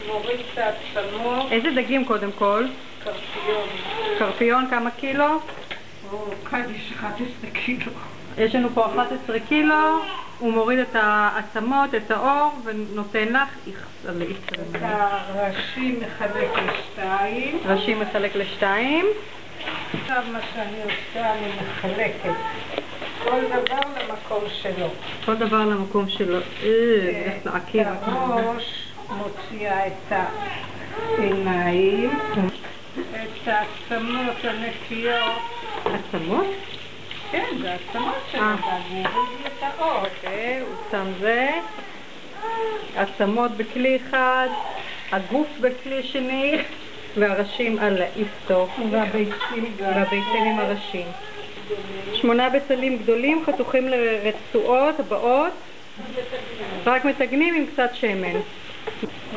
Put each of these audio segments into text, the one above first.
מוריד את העצמות. איזה דגים קודם כל? קרפיון. קרפיון כמה קילו? קדיש 11 קילו. יש לנו פה 11 קילו, הוא מוריד את העצמות, את האור, ונותן לך את הראשים מחלק לשתיים. ראשים מחלק לשתיים. עכשיו מה שאני עושה, אני מחלקת כל דבר למקום שלו. כל דבר למקום שלו. איך לעקיב. את הראש מוציאה את העיניים, את העצמות הנקיות. עצמות? כן, זה העצמות שלו, והוא מוריד לי את האור. אוקיי, הוא שם זה. עצמות בכלי אחד, הגוף בכלי שני, והראשים על האיסטו. והביצים עם הראשים. 8 בצלים גדולים חתוכים לרצועות הבאות, רק מתגנים עם קצת שמן.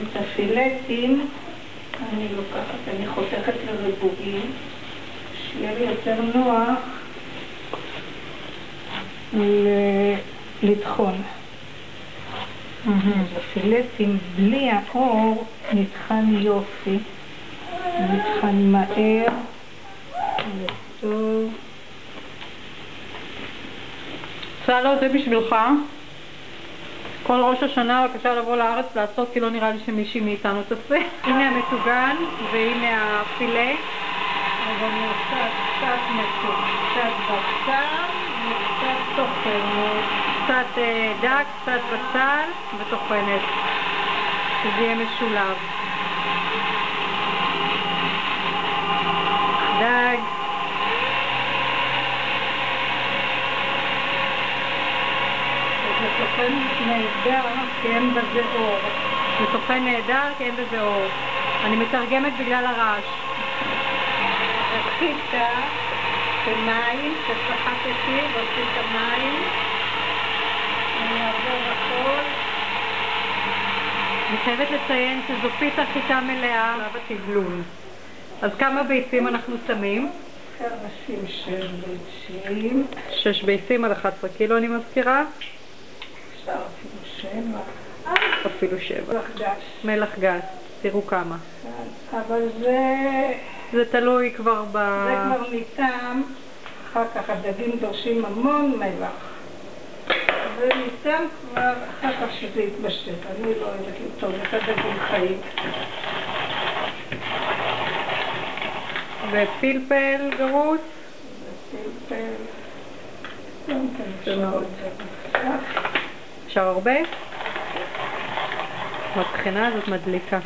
את הפילטים אני לוקחת, אני חותכת לריבועים, שיהיה לי יותר נוח לטחון. הפילטים בלי האור נטחן יופי, נטחן מהר וטוב. סלו, זה בשבילך. כל ראש השנה בבקשה לבוא לארץ לעשות, כי לא נראה לי שמישהי מאיתנו תעשה. הנה המטוגן והנה הפילה. אז אני עושה קצת מתוק, קצת בצל וקצת טוחנת. קצת דק, קצת בצל וטוחנת. שזה יהיה משולב. דג. זה טוחן נהדר כי אין בזה אור. זה טוחן נהדר כי אין בזה אור. אני מתרגמת בגלל הרעש. רצית במים, שצחקתי, רצית מים. אני אעבור הכל. אני חייבת לציין שזו פיתה חיטה מלאה בתבלול. אז כמה ביצים אנחנו שמים? נשים 6 ביצים. 6 ביצים על 11 קילו אני מזכירה. אפשר אפילו 7. אפילו 7. מלח גס. מלח גס, תראו כמה. אבל זה תלוי כבר זה כבר ניתן, אחר כך הדגים דורשים המון מלח. זה ניתן כבר אחר כך שזה יתבשל. אני לא אוהבת לטוב את הדגים חיים. ופלפל גרוס. ופלפל. אפשר הרבה? הבחינה הזאת מדליקה.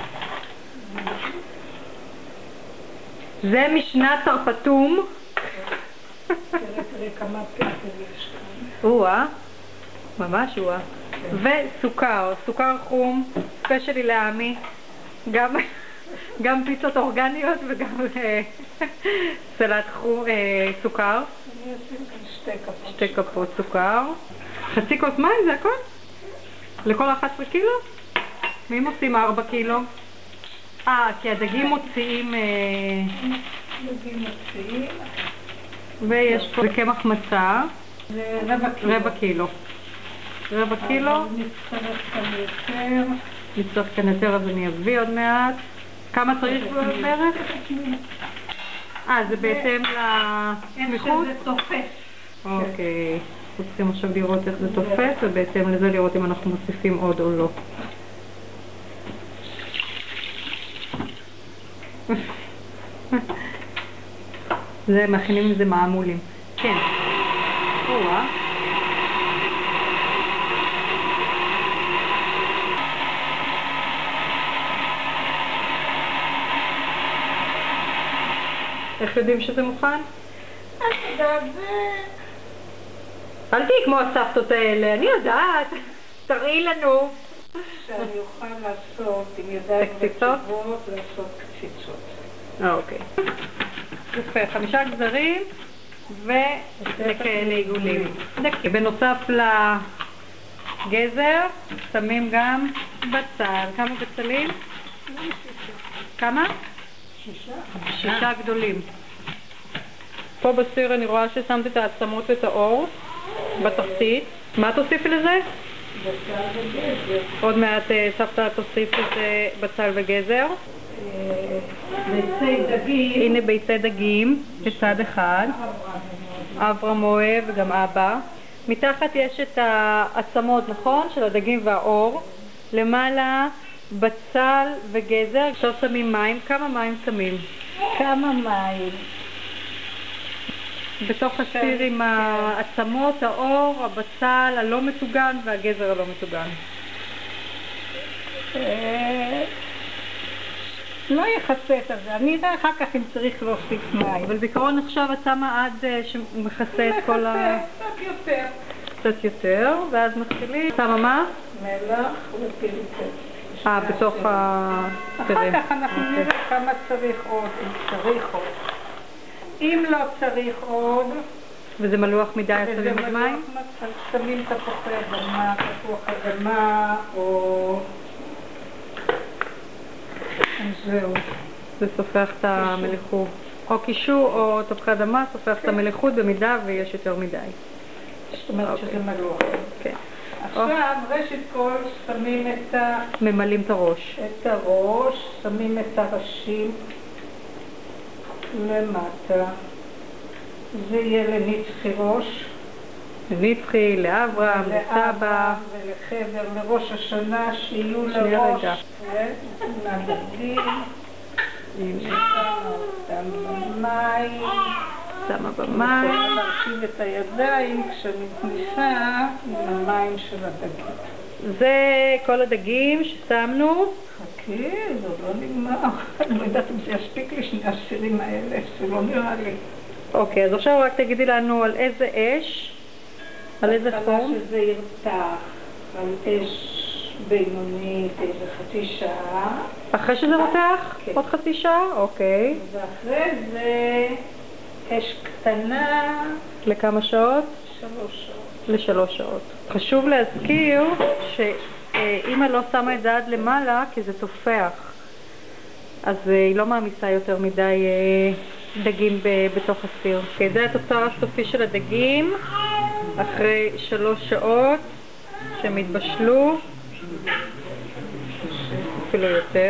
זה משנת צרפתום. תראה כמה פלפל יש כאן. וואה, ממש וואה. וסוכר, סוכר חום, ספיישלי לעמי. גם פיצות אורגניות וגם סלט סוכר. אני אשים כאן 2 כפות סוכר. חצי כוס מים, זה הכל? לכל 11 קילו? מי מוצאים 4 קילו? כי הדגים מוציאים... דגים מוציאים. ויש פה קמח מצה. זה רבע קילו. רבע קילו. נצטרך כאן יותר, אז אני אביא עוד מעט. כמה צריך בערך? זה בהתאם לסמיכות? זה תופס. אוקיי. אנחנו צריכים עכשיו לראות איך זה תופס, ובהתאם לזה לראות אם אנחנו מוסיפים עוד או לא. זה מכינים עם זה מעמולים. כן. וואה. איך יודעים שזה מוכן? את יודעת, זה... אל תהי כמו הסבתות האלה, אני יודעת. תראי לנו. שאני אוכל לעשות, אם יודעת בצוות, לעשות קציצות. אוקיי. יפה, 5 גזרים וכאלה עיגולים. בנוסף לגזר, שמים גם בצל. כמה בצלים? כמה? 6 גדולים. פה בסיר אני רואה ששמת את העצמות ואת האור בתחתית. מה תוסיפי לזה? בצל וגזר. עוד מעט סבתא תוסיף לזה בצל וגזר. ביצי דגים. הנה ביצי דגים בצד אחד. אברהם אוהב וגם אבא. מתחת יש את העצמות, נכון? של הדגים והאור. למעלה בצל וגזר. עכשיו שמים מים. כמה מים שמים? כמה מים. בתוך הסיר עם העצמות, האור, הבצל הלא מטוגן והגזר הלא מטוגן. לא יחסה את זה, אני אראה אחר כך אם צריך להוסיף מים. אבל בעיקרון עכשיו את שמה עד שמכסה את כל ה... קצת יותר. קצת יותר, ואז מתחילים. שמה מה? מלח ופלפל. בתוך הסירים. אחר כך אנחנו נראה כמה צריך עוד, אם צריך עוד. אם לא צריך עוד... וזה מלוח מדי, שמים את מים? שמים תפוחי אדמה, תפוח אדמה, או... זהו. זה סופח את המלחות. או קישור או תפוחי אדמה, סופח את המלחות במידה ויש יותר מדי. זאת אומרת שזה מלוח. כן. עכשיו, ראשית כל, שמים את ה... ממלאים את הראש. את הראש, שמים את הראשים למטה. זה יהיה לנצחי ראש. לנצחי, לאברהם, לסבא. ולחבר, לראש השנה, שיהיו לראש. נדדים. שמה במים. להרכיב את הידיים כשמכניסה עם המים של הדגים. זה כל הדגים ששמנו. חכי, זה לא נגמר. אני לא יודעת אם זה יספיק לי שני הסירים האלה, זה לא נראה לי. אוקיי, אז עכשיו רק תגידי לנו על איזה אש, על איזה חום. שזה ירתח, על אש בינונית, איזה חצי שעה. אחרי שזה רותח? כן. עוד חצי שעה? אוקיי. ואחרי זה אש קטנה. לכמה שעות? 3 שעות. ל3 שעות. חשוב להזכיר שאמא לא שמה את זה עד למעלה כי זה תופח. אז היא לא מעמיסה יותר מדי דגים בתוך הסיר. אוקיי, זה התוצר הסופי של הדגים אחרי 3 שעות שהם התבשלו, אפילו יותר.